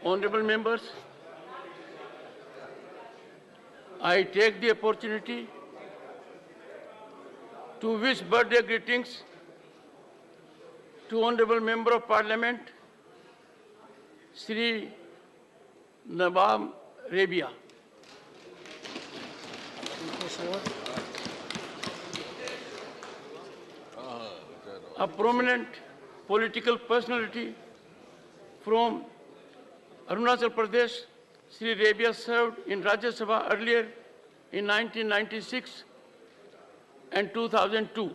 Honorable members, I take the opportunity to wish birthday greetings to Honorable Member of Parliament, Sri Nawab Rabia. A prominent political personality from Arunachal Pradesh, Sri Rabia served in Rajya Sabha earlier in 1996 and 2002.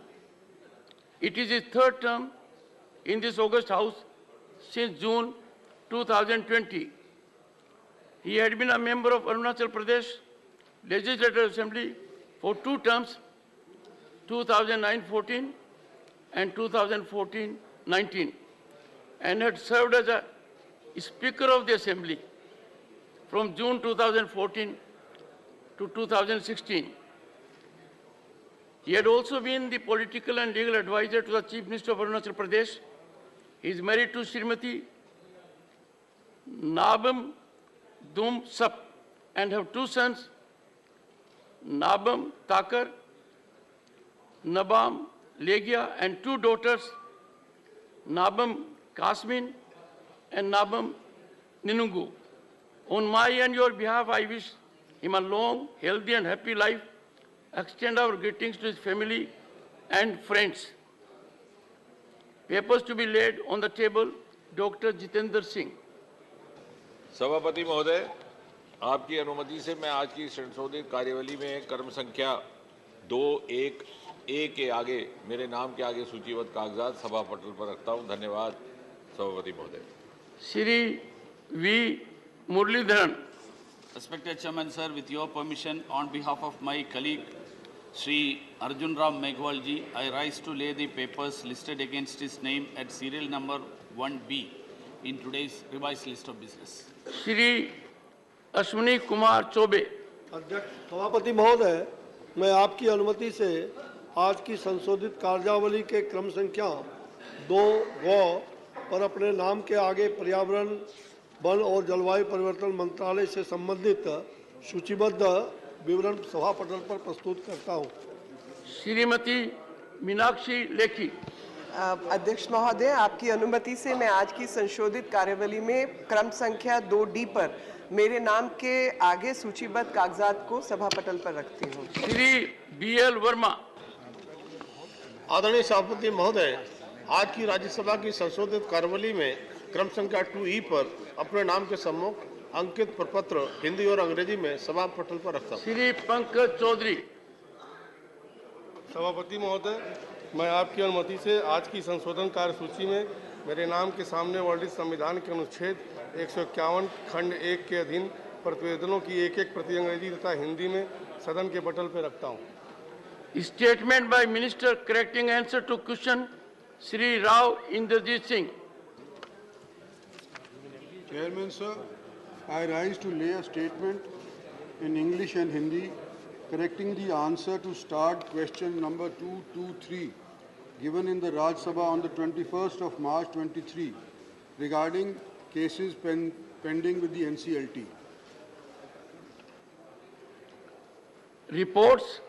It is his third term in this August House since June 2020. He had been a member of Arunachal Pradesh Legislative Assembly for 2 terms, 2009-14 and 2014-19, and had served as a Speaker of the Assembly from June 2014 to 2016. He had also been the political and legal advisor to the Chief Minister of Arunachal Pradesh. He is married to Srimati Nabam Dum Sap and have 2 sons, Nabam Takar, Nabam Legia, and 2 daughters, Nabam Kasmin and Nabam Ninungu. On my and your behalf, I wish him a long, healthy and happy life. Extend our greetings to his family and friends. Papers to be laid on the table, Dr. Jitendra Singh. सभापति महोदय, आपकी अनुमति से मैं आज की संशोधित कार्यवली में क्रम संख्या 2(1)(a) के आगे मेरे नाम के आगे सूचीबद्ध कागजात सभा पटल पर रखता हूं। धन्यवाद सभापति महोदय। Shri V. Muralidharan. Respected Chairman, sir, with your permission, on behalf of my colleague, Sri Arjun Ram Meghwal ji, I rise to lay the papers listed against his name at serial number 1B in today's revised list of business. Shri Ashwini Kumar Chobe. अध्यक्ष सभापति महोदय, मैं आपकी अनुमति से आज की संशोधित कार्यावली के क्रम संख्या 2 पर अपने नाम के आगे पर्यावरण, वन और जलवायु परिवर्तन मंत्रालय से संबंधित सूचीबद्ध विवरण सभा पटल पर प्रस्तुत करता हूं। श्रीमती मीनाक्षी लेखी। अध्यक्ष महोदय, आपकी अनुमति से मैं आज की संशोधित कार्यवली में क्रम संख्या 2D पर मेरे नाम के आगे सूचीबद्ध कागजात को सभा पटल पर रखती हूँ। श्री BL वर्मा। आदरणीय सभापति महोदय, आज की राज्यसभा की संशोधित कार्यवली में क्रम संख्या 2E पर अपने नाम के सम्मुख अंकित प्रपत्र हिंदी और अंग्रेजी में सभा पटल पर रखता हूँ। श्री पंकज चौधरी। सभापति महोदय, मैं आपकी अनुमति से आज की संशोधन कार्यसूची में मेरे नाम के सामने वर्णित संविधान के अनुच्छेद 151 खंड 1 के अधीन प्रतिवेदनों की एक प्रति अंग्रेजी तथा हिंदी में सदन के पटल पर रखता हूँ। Statement by minister correcting answer to question, Shri Rao Inderjit Singh. Chairman sir, I rise to lay a statement in English and Hindi correcting the answer to start question number 223 given in the Raj Sabha on the 21st of March 23 regarding cases pending with the NCLT. Reports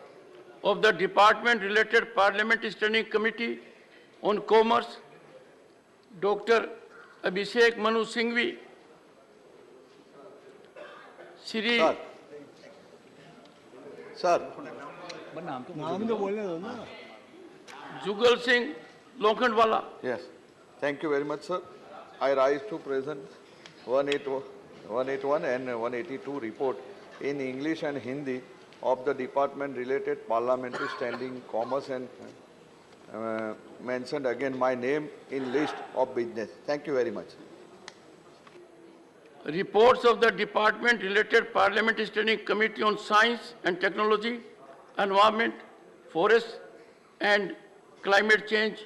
of the department-related Parliamentary Standing Committee on Commerce, Dr. Abhishek Manu Singhvi, Shri sir, Jugal Singh Lokhandwala. Yes, thank you very much, sir. I rise to present 181 and 182 report in English and Hindi of the department-related Parliamentary Standing Commerce and mentioned again my name in list of business. Thank you very much. Reports of the department-related Parliamentary Standing Committee on Science and Technology, Environment, Forests and Climate Change,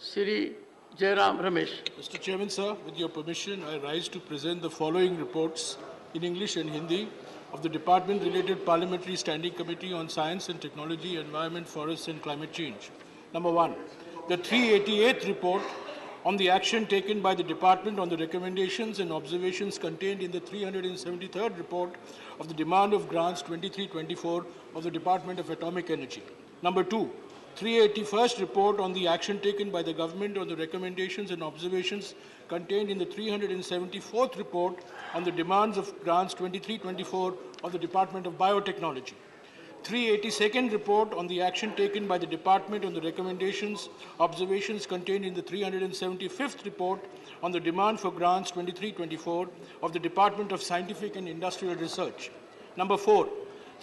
Shri Jairam Ramesh. Mr. Chairman, sir, with your permission, I rise to present the following reports in English and Hindi of the department-related Parliamentary Standing Committee on Science and Technology, Environment, Forests and Climate Change. Number 1, the 388th report on the action taken by the Department on the recommendations and observations contained in the 373rd report of the demand of grants 23-24 of the Department of Atomic Energy. Number 2, 381st report on the action taken by the government on the recommendations and observations contained in the 374th report on the demands of grants 23-24 of the Department of Biotechnology. 382nd report on the action taken by the Department on the recommendations, observations contained in the 375th report on the demand for grants 23-24 of the Department of Scientific and Industrial Research. Number 4,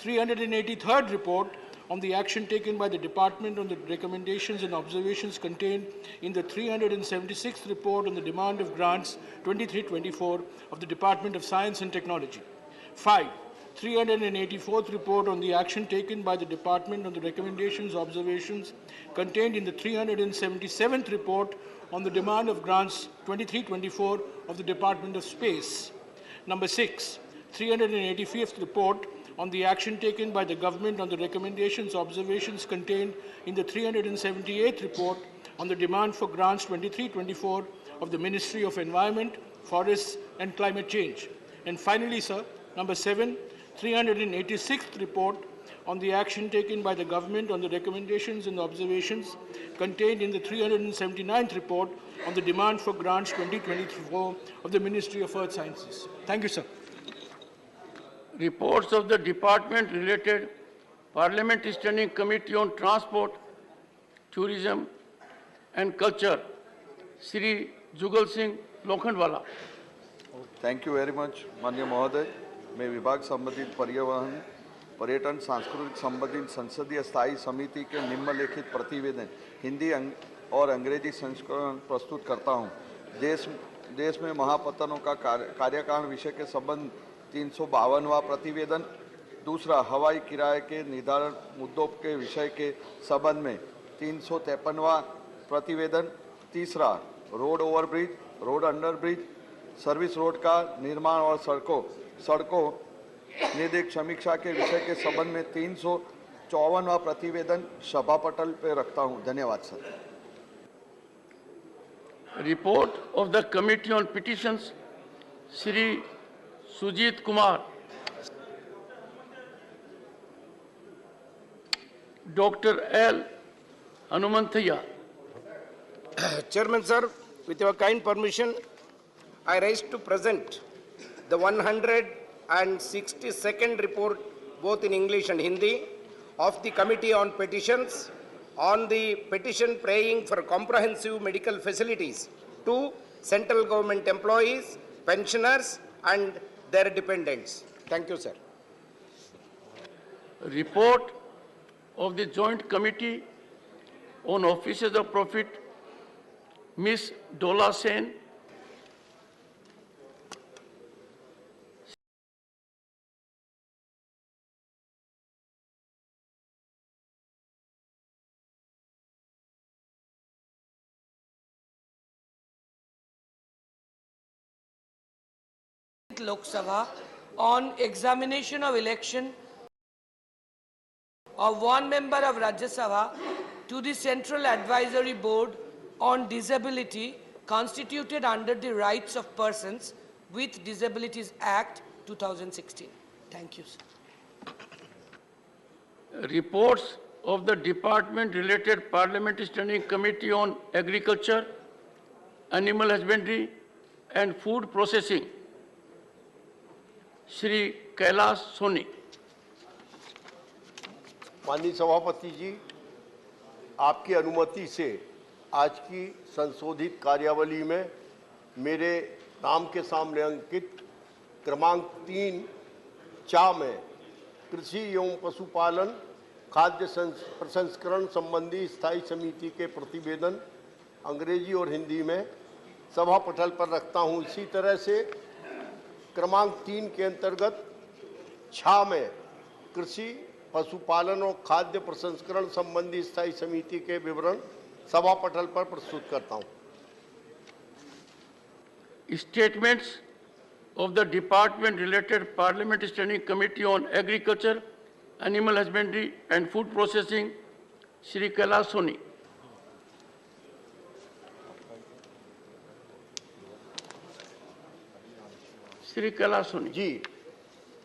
383rd report on the action taken by the Department on the recommendations and observations contained in the 376th report on the demand of grants 23-24 of the Department of Science and Technology. 5, 384th report on the action taken by the Department on the recommendations, observations contained in the 377th report on the demand of grants 23-24 of the Department of Space. Number 6, 385th report on the action taken by the government on the recommendations, observations contained in the 378th report on the demand for grants 23-24 of the Ministry of Environment, Forests and Climate Change. And finally, sir, number 7, 386th report on the action taken by the government on the recommendations and observations contained in the 379th report on the demand for grants 2024 of the Ministry of Earth Sciences. Thank you, sir. Reports of the department-related Parliamentary Standing Committee on Transport, Tourism and Culture, Shri Jugal Singh Lokhandwala. Thank you very much माननीय महोदय। मैं विभाग संबंधित पर्यावरण पर्यटन सांस्कृतिक संबंधित संसदीय स्थायी समिति के निम्नलिखित प्रतिवेदन हिंदी और अंग्रेजी संस्करण प्रस्तुत करता हूं। देश में महापत्तनों का कार्यकाल विषय के संबंध 352वां प्रतिवेदन। दूसरा, हवाई किराए के निर्धारण मुद्दों के विषय के संबंध में 353वां प्रतिवेदन। तीसरा, road overbridge, road underbridge, service road का निर्माण और सड़कों निर्देश समीक्षा के विषय के संबंध में 354वां प्रतिवेदन सभा पटल पर रखता हूं। धन्यवाद sir. Report of the Committee on Petitions, Shri Sujit Kumar. Dr. L. Hanumanthaya. Chairman sir, with your kind permission, I rise to present the 162nd report, both in English and Hindi, of the Committee on Petitions on the petition praying for comprehensive medical facilities to central government employees, pensioners and their dependents. Thank you, sir. Report of the Joint Committee on Officers of Profit, Ms. Dola Sen. Lok Sabha on examination of election of one member of Rajya Sabha to the Central Advisory Board on Disability constituted under the Rights of Persons with Disabilities Act 2016. Thank you, sir. Reports of the Department-related Parliamentary Standing Committee on Agriculture, Animal Husbandry and Food Processing, Shri Kailash Soni. माननीय सभापति जी, आपकी अनुमति से आज की संशोधित कार्यावली में मेरे नाम के सामने अंकित क्रमांक 3 चा में कृषि एवं पशुपालन खाद्य प्रसंस्करण संबंधी स्थायी समिति के प्रतिवेदन अंग्रेजी और हिंदी में सभा पटल पर रखता हूं। इसी तरह से क्रमांक 3 के अंतर्गत छा में कृषि पशुपालन और खाद्य प्रसंस्करण संबंधी स्थायी समिति के विवरण सभा पटल पर प्रस्तुत करता हूं। Statements of the Department-related Parliamentary Standing Committee on Agriculture, Animal Husbandry and Food Processing, Shri Kailash Soni. Shri कैलासोनी जी,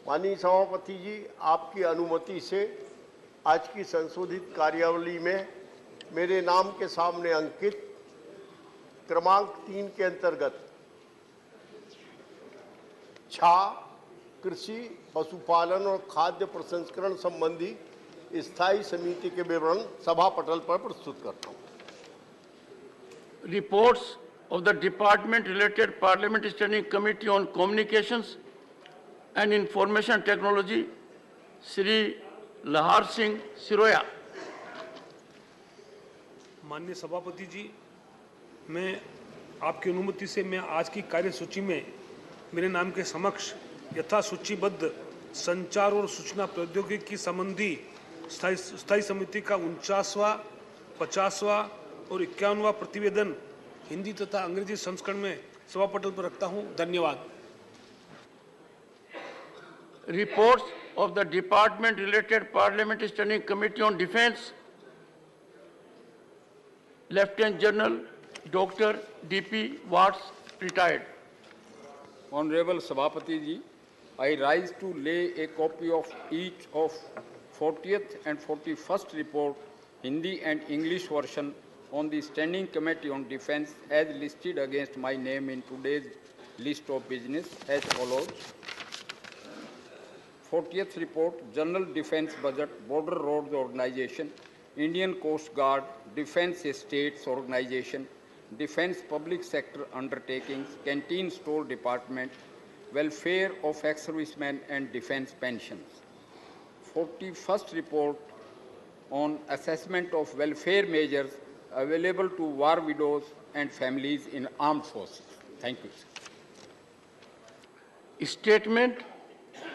माननीय सभापति जी, आपकी अनुमति से आज की संशोधित कार्यावली में मेरे नाम के सामने अंकित क्रमांक 3 के अंतर्गत छा, कृषि, पशुपालन और खाद्य प्रसंस्करण संबंधी स्थायी समिति के विवरण सभा पटल पर प्रस्तुत करता हूँ। Reports of the department-related Parliament Standing Committee on Communications and Information Technology, Shri Lahar Singh Siroya. माननीय सभापति जी, मैं आपकी अनुमति से मैं आज की कार्यसूची में मेरे नाम के समक्ष यथा सूचीबद्ध संचार और सूचना प्रौद्योगिकी संबंधी स्थायी समिति का 49वां, 50वां और 51वां प्रतिवेदन हिंदी तथा अंग्रेजी संस्करण में सभा पटल पर रखता हूं। धन्यवाद। Reports of the department-related Parliament Standing Committee on Defence, Lieutenant General Dr. D.P. Watts, retired. Honorable Sabhapati ji, I rise to lay a copy of each of 40th and 41st report, Hindi and English version, on the Standing Committee on Defence as listed against my name in today's list of business as follows. 40th report, General Defence Budget, Border Roads Organization, Indian Coast Guard, Defence Estates Organization, Defence Public Sector Undertakings, Canteen Store Department, Welfare of Ex-Servicemen and Defence Pensions. 41st report on assessment of welfare measures available to war widows and families in armed forces. Thank you, sir. Statement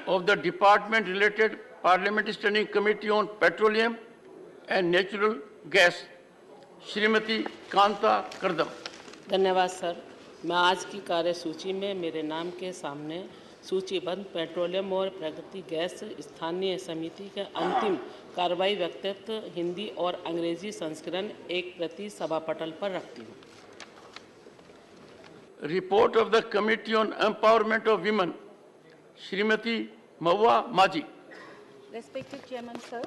of the department-related Parliament Standing Committee on Petroleum and Natural Gas, Shrimati Kanta करदम। धन्यवाद sir. मैं आज की कार्यसूची में मेरे नाम के सामने सूचीबद्ध पेट्रोलियम और प्राकृतिक गैस स्थानीय समिति के अंतिम कार्रवाई वक्तव्य हिंदी और अंग्रेजी संस्करण एक प्रति सभा पटल पर रखती हूँ। Report of the committee on empowerment of women, Shrimati Mahua Majhi. Respected Chairman, sir,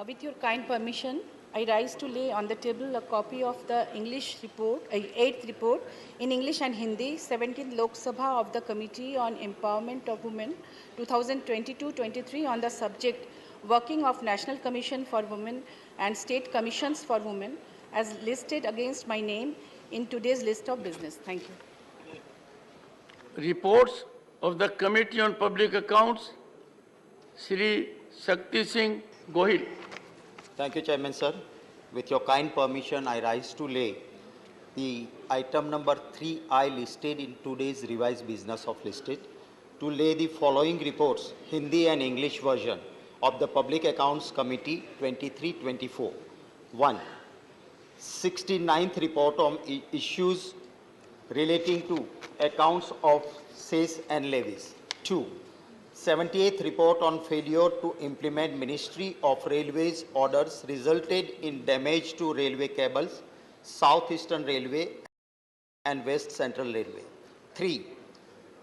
with your kind permission, I rise to lay on the table a copy of the English report, 8th report in English and Hindi, 17th Lok Sabha of the Committee on Empowerment of Women, 2022-23 on the subject Working of National Commission for Women and State Commissions for Women as listed against my name in today's list of business. Thank you. Reports of the Committee on Public Accounts, Shri Shakti Singh Gohil. Thank you, Chairman, sir. With your kind permission, I rise to lay the item number 3I listed in today's revised business of listed to lay the following reports, Hindi and English version of the Public Accounts Committee 23-24. 1. 69th report on issues relating to accounts of cess and levies. 2. 78th report on failure to implement Ministry of Railways orders resulted in damage to railway cables, South Eastern Railway and West Central Railway. 3.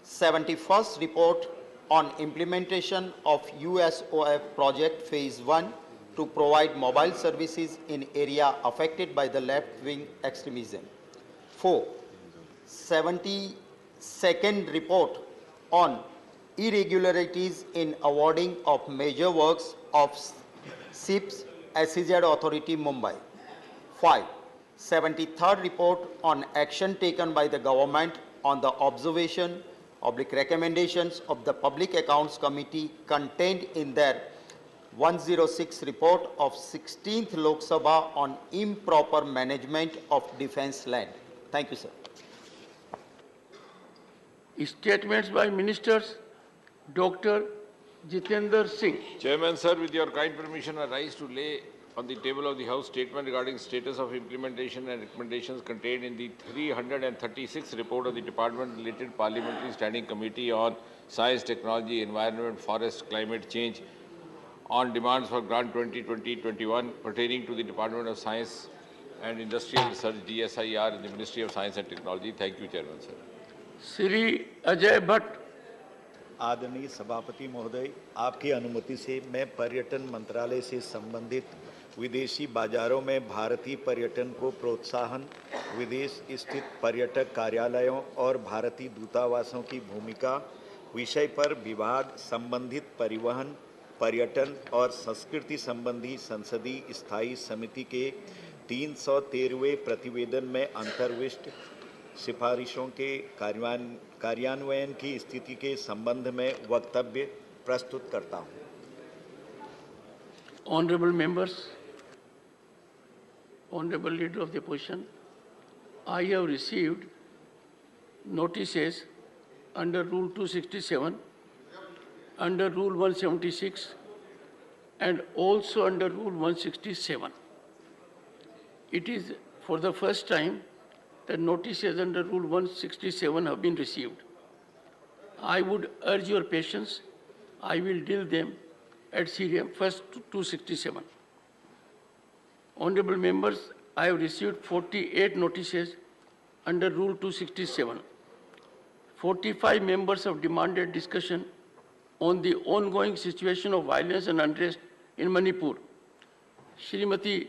71st report on implementation of USOF project phase 1 to provide mobile services in area affected by the left-wing extremism. 4. 72nd report on irregularities in awarding of major works of SIPS SEZ Authority Mumbai. 5. 73rd report on action taken by the government on the observation recommendations of the Public Accounts Committee contained in their 106 report of 16th Lok Sabha on improper management of defence land. Thank you, sir. Statements by Ministers. Dr. Jitendra Singh. Chairman, sir, with your kind permission, I rise to lay on the table of the House statement regarding status of implementation and recommendations contained in the 336th report of the Department-related Parliamentary Standing Committee on Science, Technology, Environment, Forest, Climate Change on demands for Grant 2020-21 pertaining to the Department of Science and Industrial Research, DSIR, in the Ministry of Science and Technology. Thank you, Chairman, sir. Shri Ajay Bhatt, आदरणीय सभापति महोदय, आपकी अनुमति से मैं पर्यटन मंत्रालय से संबंधित विदेशी बाजारों में भारतीय पर्यटन को प्रोत्साहन, विदेश स्थित पर्यटक कार्यालयों और भारतीय दूतावासों की भूमिका विषय पर विभाग संबंधित परिवहन, पर्यटन और संस्कृति संबंधी संसदीय स्थायी समिति के 313वें प्रतिवेदन में अंतर्विष्ट सिफारिशों के कार्यान्वयन की स्थिति के संबंध में वक्तव्य प्रस्तुत करता हूँ। Honorable members, Honorable Leader of the Opposition, I have received notices under Rule 267, under Rule 176, and also under Rule 167. It is for the first time that notices under Rule 167 have been received. I would urge your patience. I will deal them at seriam. First, 267. Honorable members, I have received 48 notices under Rule 267. 45 members have demanded discussion on the ongoing situation of violence and unrest in Manipur. Srimati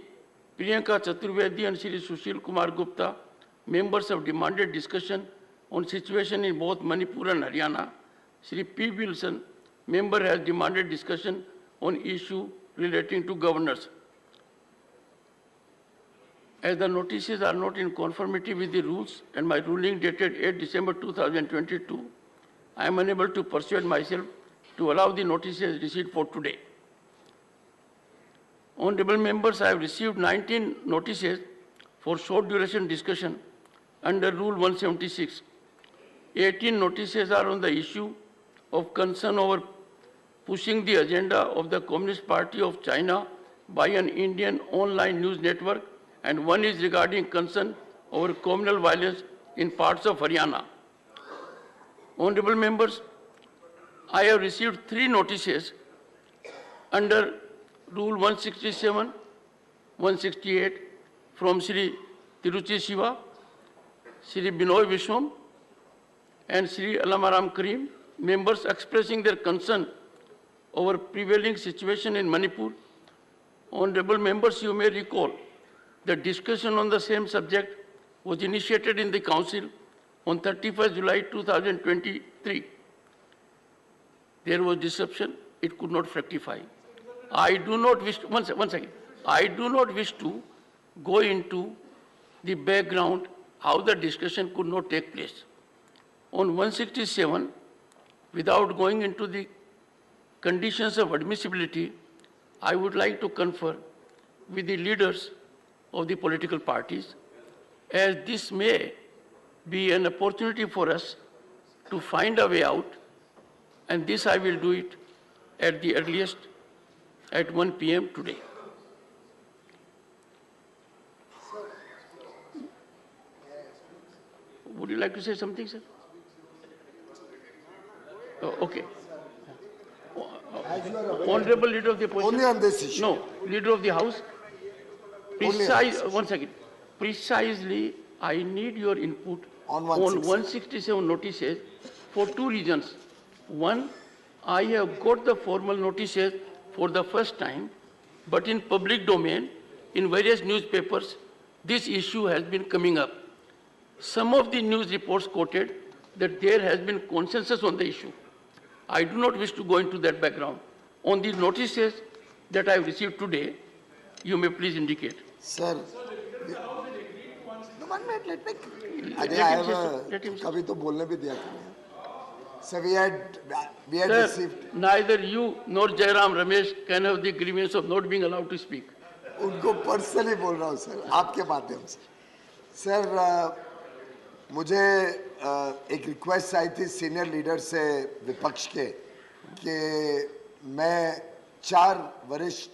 Priyanka Chaturvedi and Shri Sushil Kumar Gupta, members have demanded discussion on situation in both Manipur and Haryana. Shri P. Wilson, member, has demanded discussion on issue relating to governors. As the notices are not in conformity with the rules and my ruling dated 8 December 2022, I am unable to persuade myself to allow the notices received for today. Honorable members, I have received 19 notices for short duration discussion under Rule 176. 18 notices are on the issue of concern over pushing the agenda of the Communist Party of China by an Indian online news network, and one is regarding concern over communal violence in parts of Haryana. Honorable members, I have received 3 notices under Rule 167, 168 from Shri Tiruchi Shiva, Shri Binoy Vishwam, and Shri Alamaram Karim, members expressing their concern over prevailing situation in Manipur. Honorable members, you may recall the discussion on the same subject was initiated in the Council on 31st July 2023. There was disruption, it could not fructify. I do not wish to, one second. I do not wish to go into the background how the discussion could not take place. On 167, without going into the conditions of admissibility, I would like to confer with the leaders of the political parties, as this may be an opportunity for us to find a way out, and this I will do it at the earliest at 1 p.m. today. Would you like to say something, sir? Oh, okay. Honorable Leader of the Opposition. Only on this issue. No, Leader of the House. One second. Precisely, I need your input on 167 notices for 2 reasons. One, I have got the formal notices for the first time, but in public domain, in various newspapers, this issue has been coming up. Some of the news reports quoted that there has been consensus on the issue. I do not wish to go into that background. On the notices that I have received today, you may please indicate. Sir, no, 1 minute, let me. Ajay, I have a, kabhi to bolne bhi diya kare. So we had Sir, received. Neither you nor Jairam Ramesh can have the grievance of not being allowed to speak. उनको personally बोल रहा हूँ sir, आपके माध्यम से. Sir, मुझे एक request आई थी सीनियर लीडर से विपक्ष के कि मैं 4 वरिष्ठ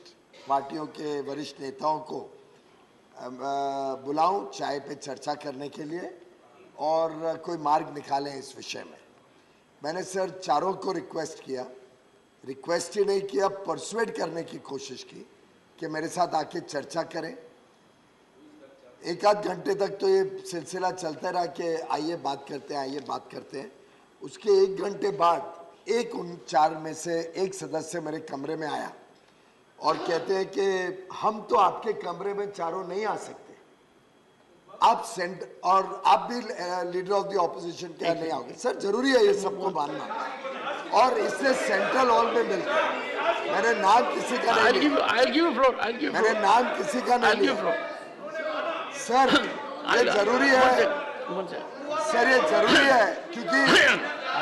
पार्टियों के वरिष्ठ नेताओं को बुलाऊं चाय पे चर्चा करने के लिए और कोई मार्ग निकालें इस विषय में. मैंने सर चारों को रिक्वेस्ट किया, रिक्वेस्ट ही नहीं किया, परसुएड करने की कोशिश की कि मेरे साथ आके चर्चा करें. 1-8 घंटे तक तो ये सिलसिला चलता रहा कि आइए बात करते हैं, आइए बात करते हैं. उसके 1 घंटे बाद एक उन 4 में से एक सदस्य मेरे कमरे में आया और कहते हैं कि हम तो आपके कमरे में चारों नहीं आ सकते, आप और आप भी लीडर ऑफ द ऑपोजिशन क्या नहीं आओगे। सर जरूरी है ये सबको मानना, और इससे सेंट्रल हॉल में मिलकर मैंने नाम किसी का नहीं लिया, मैंने नाम किसी का नहीं लिया। सर ये जरूरी है, सर ये जरूरी है, क्योंकि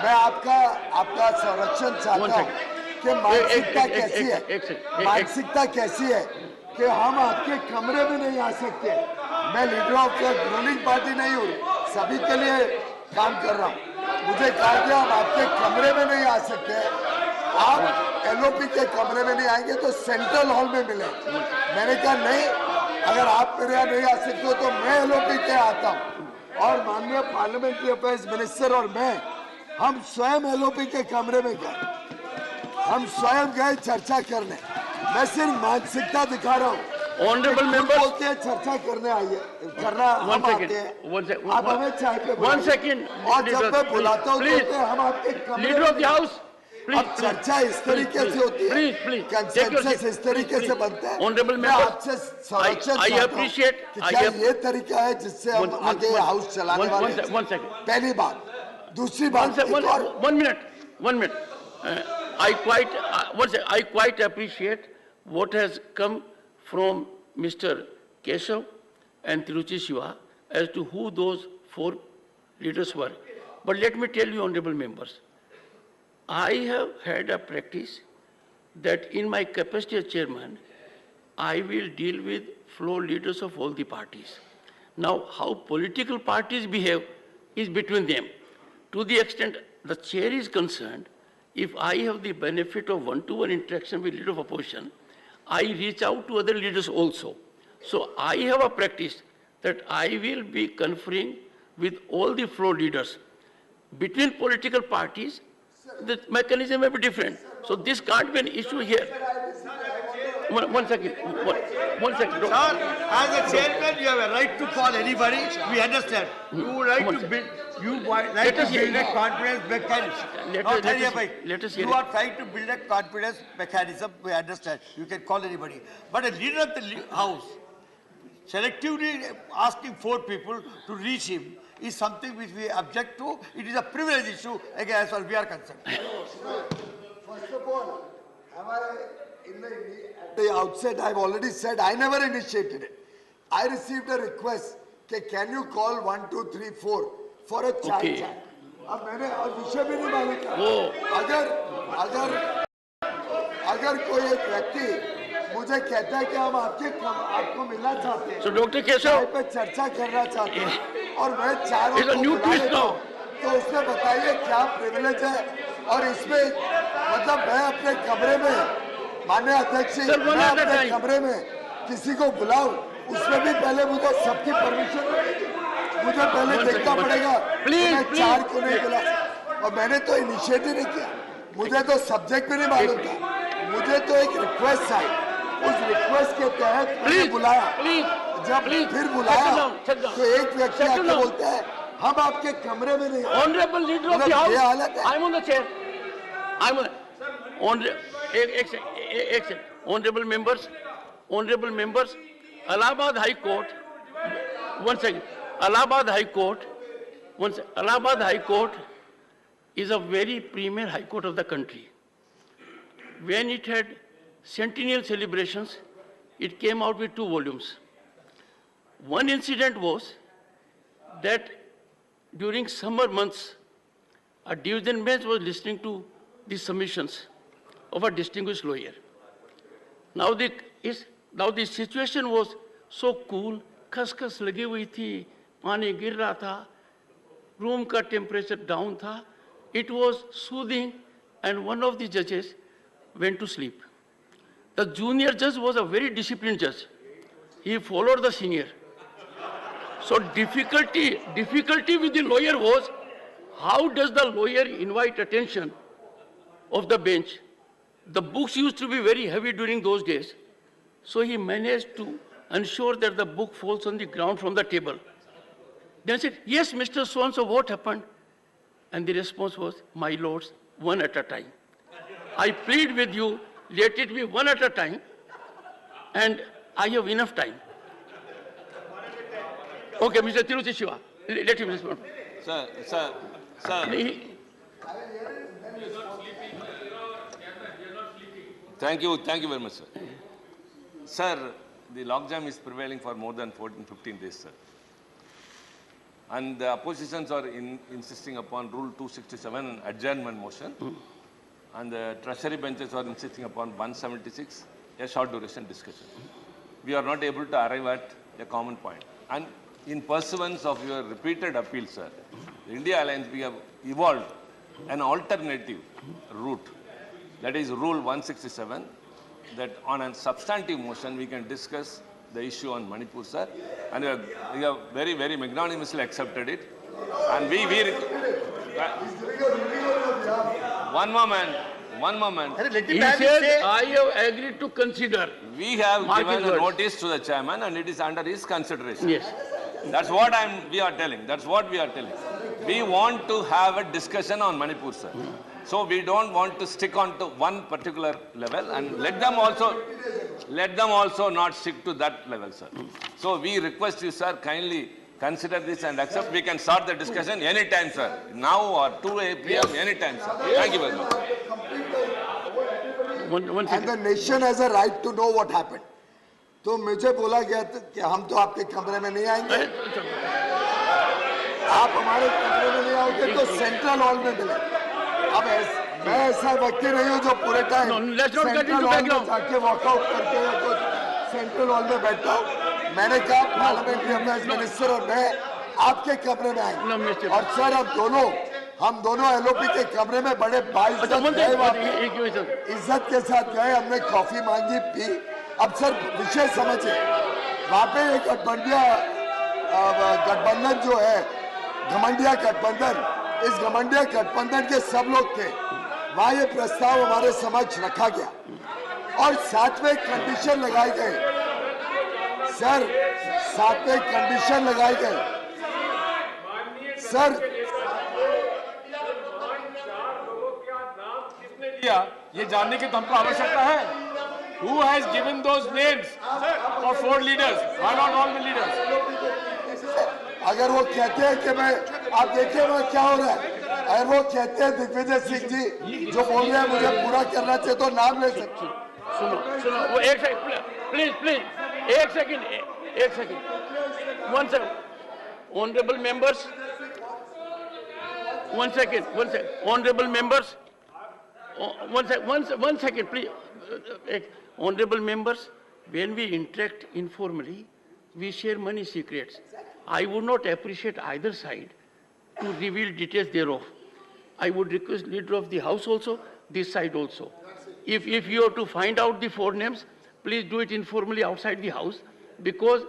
मैं आपका संरक्षण चाहता हूँ कि मानसिकता कैसी है, मानसिकता कैसी है कि हम आपके कमरे में नहीं आ सकते। मैं leader of the ruling party नहीं हूँ, सभी के लिए काम कर रहा हूँ। मुझे कहा गया हम आपके कमरे में नहीं आ सकते, आप एलओपी के कमरे में नहीं आएंगे तो सेंट्रल हॉल में मिले। मैंने कहा नहीं, अगर आप मेरे यहाँ नहीं आ सकते हो तो मैं एलओपी के आता हूँ, और माननीय पार्लियामेंट्री अफेयर्स मिनिस्टर और मैं, हम स्वयं एलओपी के कमरे में गए, हम स्वयं गए चर्चा करने। मैं सिर्फ मानसिकता दिखा रहा हूँ। ऑनरेबल मेंबर बोलते हैं चर्चा करने आइए, करना हम आते हैं, आप हमें चाय पे बुलाइए, और जब मैं बुलाता हूँ तो हम आपके कमरे में हाउस। अब चर्चा इस तरीके से होती है, कंसेंसस इस तरीके से बनता है। ऑनरेबल मेंबर आपसे संरक्षण क्या ये तरीका है जिससे हम आगे हाउस चलाने वाले हैं? पहली बात। दूसरी बात, one minute. I quite appreciate what has come from Mr. Keshav and Tiruchi Shiva as to who those 4 leaders were. But let me tell you, honorable members, I have had a practice that in my capacity as chairman, I will deal with floor leaders of all the parties. Now, how political parties behave is between them. To the extent the chair is concerned, if I have the benefit of one-to-one interaction with leader of opposition, I reach out to other leaders also. So I have a practice that I will be conferring with all the floor leaders. Between political parties, the mechanism may be different. So this can't be an issue here. One second. Sir, as a chairman, you have a right to call anybody. We understand. You right to build. You like to build a confidence mechanism. Let us hear you are trying to build a confidence mechanism. We understand. You can call anybody. But a leader of the house, selectively asking 4 people to reach him, is something which we object to. It is a privilege issue, again, as far as we are concerned. First of all, at the outset, I've already said I never initiated it. I received a request, okay, can you call 1, 2, 3, 4 for a chai chat? अब मैंने और विषय भी नहीं मालूम था। अगर कोई एक व्यक्ति मुझे कहता है कि हम आपको मिलना चाहते हैं, डॉक्टर केशव पे चर्चा करना चाहते हैं, और मैं 4 को बुला लेता हूं, तो उसमें बताइए क्या प्रिविलेज है। और इसमें मतलब मैं अपने कमरे में, माननीय अध्यक्ष जी, मैं अपने कमरे में किसी को बुलाऊं, उसमें भी पहले मुझे सबकी परमिशन मिलेगी, मुझे पहले देखना पड़ेगा। मैं 4 को नहीं बुला, और मैंने तो इनिशिएटिव नहीं किया, मुझे तो सब्जेक्ट भी नहीं मालूम था, मुझे तो एक रिक्वेस्ट आई, उस रिक्वेस्ट के तहत मैंने बुलाया। जब फिर बुलाया तो एक व्यक्ति आके बोलते हैं हम आपके कमरे में नहीं। Honourable leader of the house, I am on the chair, I am honourable members, Allahabad High Court, one second, Allahabad High Court is a very premier high court of the country. When it had centennial celebrations, it came out with 2 volumes. One incident was that during summer months, a division bench was listening to the submissions of a distinguished lawyer. Now the situation was so cool, खसखस लगी हुई थी, पानी गिर रहा था, room का temperature down था, it was soothing, and one of the judges went to sleep. The junior judge was a very disciplined judge. He followed the senior. So difficulty with the lawyer was, how does the lawyer invite attention of the bench? The books used to be very heavy during those days. So he managed to ensure that the book falls on the ground from the table. Then I said, yes, Mr. So-and-so, what happened? And the response was, my lords, one at a time. I plead with you, let it be one at a time, and I have enough time. Okay, Mr. Tiruchi Shiva, let him respond. Sir. Thank you very much, sir. Sir, the logjam is prevailing for more than 14-15 days, sir. And the oppositions are insisting upon Rule 267 adjournment motion. And the treasury benches are insisting upon 176, a short duration discussion. We are not able to arrive at a common point. And in pursuance of your repeated appeal, sir, the India Alliance, we have evolved an alternative route. That is Rule 167, that on a substantive motion we can discuss the issue on Manipur, sir. And we have very, very magnanimously accepted it. And one moment. He said, I have agreed to consider. We have given a notice to the chairman and it is under his consideration. Yes. That's what we are telling. That's what we are telling. We want to have a discussion on Manipur, sir. So we don't want to stick on to one particular level, and let them also not stick to that level, sir. So we request you, sir, kindly consider this and accept. We can start the discussion anytime, sir. Now or 2 p.m. anytime, sir. Thank you very much. And the nation has a right to know what happened. तो मुझे बोला गया कि हम तो आपके कमरे में नहीं आएंगे, आप हमारे कमरे में नहीं आओगे तो सेंट्रल हॉल में मिले। अब मैं ऐसा व्यक्ति नहीं हूँ जो पूरे टाइम सेंट्रल हॉल में जाके वॉकआउट करके तो सेंट्रल हॉल में बैठता हूँ। मैंने कहा पार्लियामेंट्री अफेयर्स मिनिस्टर और मैं आपके कमरे में आएंगे, और सर हम दोनों एलओपी के कमरे में बड़े इज्जत के साथ गए, हमने कॉफी मांगी, पी। अब सर विषय समझिए, वहाँ पे एक गठबंधन जो है, घमंडिया गठबंधन, इस घमंडिया गठबंधन के सब लोग थे। वहाँ ये प्रस्ताव हमारे समक्ष रखा गया और 7वें कंडीशन लगाए गए। सर 7वें कंडीशन लगाए गए। सर ये जानने की तो हमको आवश्यकता है। Who has given those names of 4 leaders? Why not all the leaders? अगर वो कहते हैं कि मैं, आप देखिए वहाँ क्या हो रहा है, अगर वो कहते हैं दिग्विजय सिंह जी जो बोल रहे हैं मुझे पूरा करना चाहिए तो नाम ले सकते। सुनो वो एक सेकंड, प्लीज एक second, one second, honourable members, one second, honorable members, one second, please. Honorable members, when we interact informally, we share many secrets. I would not appreciate either side to reveal details thereof. I would request leader of the house also, this side also. If you have to find out the 4 names, please do it informally outside the house, because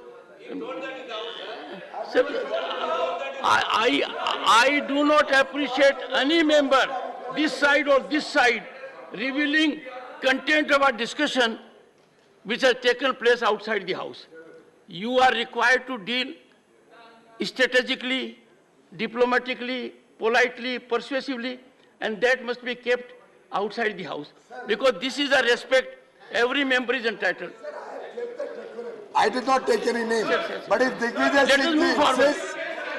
I do not appreciate any member, this side or this side, revealing content of our discussion which has taken place outside the house. You are required to deal strategically, diplomatically, politely, persuasively, and that must be kept outside the house, because this is a respect every member is entitled. I did not take any name, but if Digvijay Singh insists,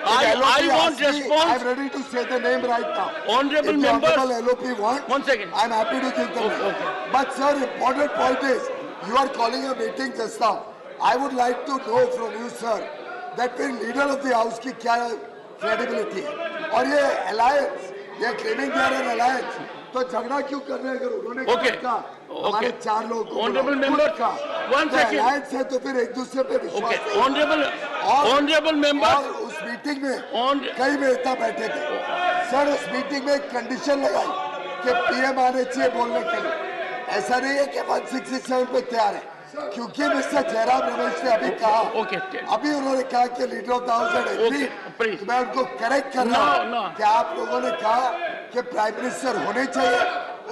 I want response. I'm ready to say the name right now. Honorable if members, the Honorable LOP want, 1 second. I'm happy to give the name. Okay. But sir, important point is, you are calling a meeting just now. I would like to know from you, sir, that फिर leader of the house की क्या credibility है? और ये alliance, they are claiming they are an alliance. तो झगड़ा क्यों कर रहे हैं अगर उन्होंने कहा हमारे 4 लोग Honorable member, 1 second. alliance है तो फिर एक दूसरे पे विश्वास है। Honorable member, और उस मीटिंग में कई नेता बैठे थे। सर उस मीटिंग में एक कंडीशन लगाई कि पीएम आने चाहिए बोलने के लिए। ऐसा नहीं है कि 167 पे तैयार है, क्योंकि मिस्टर जयराम रमेश ने अभी कहा, अभी उन्होंने कहा कि leader of the house had agreed, तो मैं उनको करेक्ट कर रहा हूँ कि आप लोगों ने कहा कि प्राइम मिनिस्टर होने चाहिए,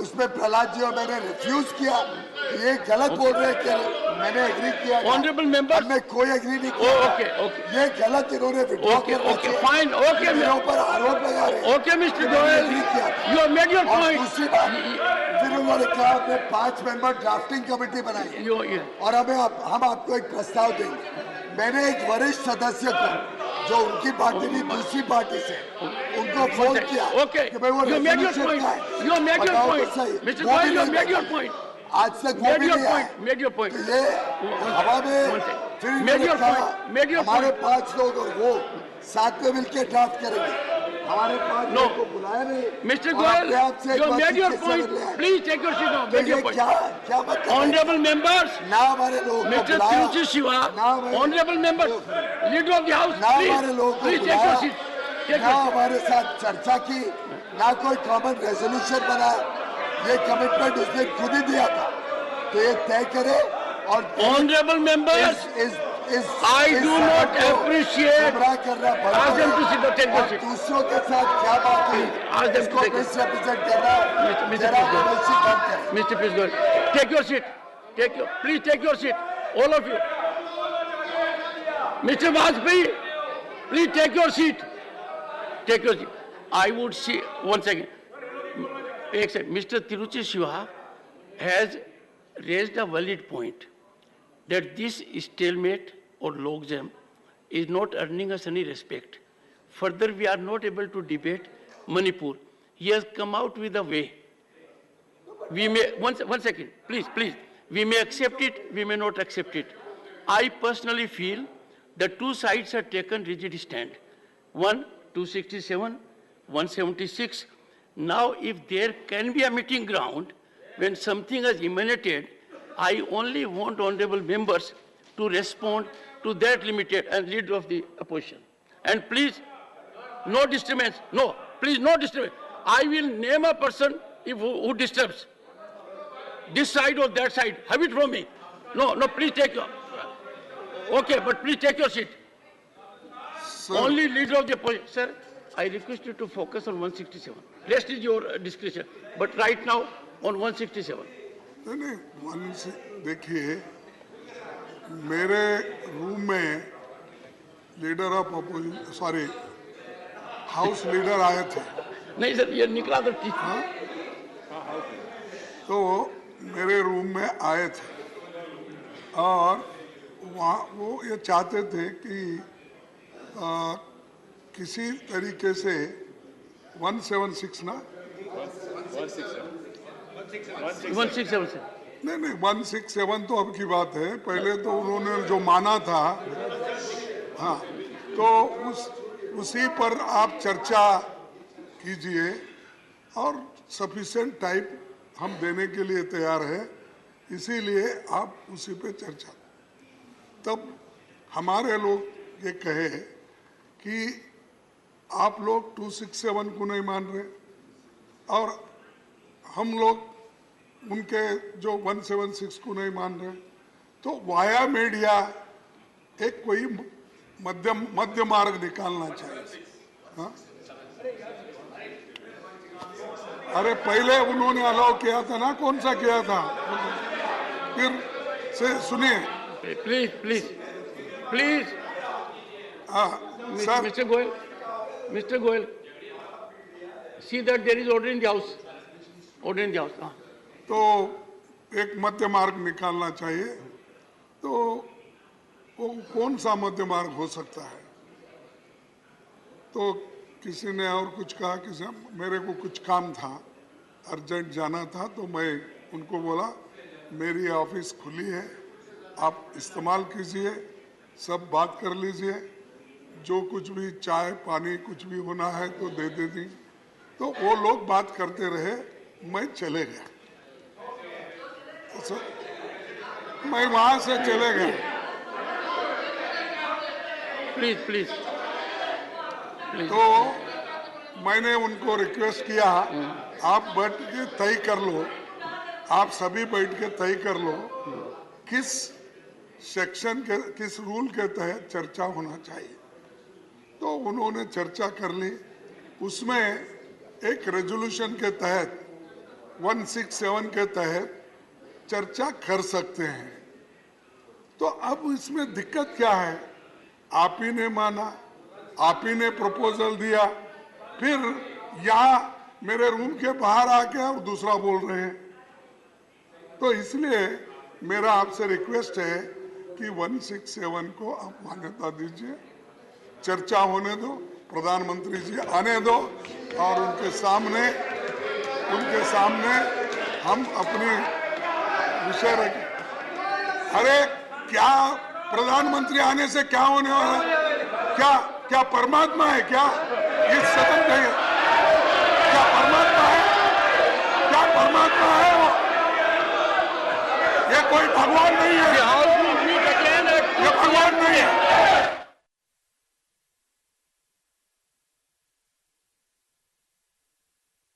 उसमें प्रहलाद जी और मैंने रिफ्यूज किया। ये गलत बोल रहे हैं कि मैंने एग्री किया। ऑनरेबल मेंबर, मैं कोई एग्री नहीं किया। ओके ओके, ये गलत इन्होंने withdraw okay okay fine, okay मेरे ऊपर आरोप लगा रहे हैं। Okay mister Goyal, you have made your और पॉइंट। दूसरी बात, फिर उन्होंने कहा आपने 5 मेंबर ड्राफ्टिंग कमेटी बनाई है और हम आपको एक प्रस्ताव देंगे। मैंने एक वरिष्ठ सदस्य को जो उनकी पार्टी नहीं दूसरी पार्टी से उनको फोन किया कि भाई वो रेजोल्यूशन का है। You made your point. Mr. Goyal, you made your point. आज तक वो भी नहीं आया। Made your point. तो ये हवा में फिर इन्होंने कहा हमारे 5 लोग और वो साथ में मिलकर ड्राफ्ट करेंगे। हमारे 5 लोगों को बुलाया नहीं। Mr. Goyal, you made your point. Please take your seat now. Make your point. क्या मतलब? Honorable members, ना हमारे लोगों को Mr. बुलाया, Tiruchi Shiva, honorable members, leader of the house, ना हमारे लोगों को please take your बुलाया, seat. ना हमारे साथ चर्चा की, ना कोई कॉमन रेजोल्यूशन बना। ये कमिटमेंट उसने खुद ही दिया था। तो ये तय करे और honorable members, I do not appreciate. Ask them to sit down. Take your seat. दूसरों के साथ क्या बात हुई? Ask them to take your seat. Represent करना। Mr. Please go. Take your seat. Please take your seat. All of you. Mr. Vajpayee, please take your seat. Take your seat. I would say one second. Mr. Tiruchi Shiva has raised a valid point that this stalemate or logjam is not earning us any respect. Further, we are not able to debate Manipur. He has come out with a way. We may, one second, please. We may accept it, we may not accept it. I personally feel the two sides have taken rigid stand. One, 267, 176. Now, if there can be a meeting ground when something has emanated, I only want honorable members to respond to that limited and leader of the opposition. And please, no disturbance. No, please, no disturbance. I will name a person who disturbs this side or that side. Have it from me. No, please take your. Okay, but please take your seat. Sir. Only leader of the opposition. Sir, I request you to focus on 167. Rest is your discretion. But right now, on 167. नहीं, देखिए मेरे room में leader of opposition sorry house leader आए थे। नहीं sir, ये निकला तो ठीक। हाँ? तो मेरे रूम में आए थे और वहाँ वो ये चाहते थे कि किसी तरीके से 176 ना 167 से नहीं 167 तो अब की बात है। पहले तो उन्होंने जो माना था, हाँ, तो उसी पर आप चर्चा कीजिए और सफिशिएंट टाइम हम देने के लिए तैयार है, इसीलिए आप उसी पे चर्चा। तब हमारे लोग ये कहे कि आप लोग 267 को नहीं मान रहे और हम लोग उनके जो 176 को नहीं मान रहे, तो वाया मीडिया एक कोई मध्य मार्ग निकालना चाहिए। हाँ? अरे पहले उन्होंने अलाउ किया था ना, कौन सा किया था? फिर से सुनिए please. Mr. Goyal, see that there is order in the house. तो एक मध्य मार्ग निकालना चाहिए। तो वो कौन सा मध्य मार्ग हो सकता है? तो किसी ने और कुछ कहा, किसी मेरे को कुछ काम था, अर्जेंट जाना था, तो मैं उनको बोला मेरी ऑफिस खुली है, आप इस्तेमाल कीजिए, सब बात कर लीजिए, जो कुछ भी चाय पानी कुछ भी होना है तो दे दी। तो वो लोग बात करते रहे, मैं चले गया। तो मैं वहां से चले गया। प्लीज। तो मैंने उनको रिक्वेस्ट किया, आप बैठ के तय कर लो, आप सभी बैठ के तय कर लो किस सेक्शन के किस रूल के तहत चर्चा होना चाहिए। तो उन्होंने चर्चा कर ली, उसमें एक रेजोल्यूशन के तहत 167 के तहत चर्चा कर सकते हैं। तो अब इसमें दिक्कत क्या है? आप ही ने माना, आप ही ने प्रपोजल दिया, फिर यहाँ मेरे रूम के बाहर आके और दूसरा बोल रहे हैं। तो इसलिए मेरा आपसे रिक्वेस्ट है कि 167 को आप मान्यता दीजिए, चर्चा होने दो, प्रधानमंत्री जी आने दो और उनके सामने हम अपनी विषय रखें। अरे क्या प्रधानमंत्री आने से क्या होने वाला है? क्या परमात्मा है क्या? ये सदन कहिए, क्या परमात्मा है? क्या परमात्मा है वो? ये कोई भगवान नहीं है।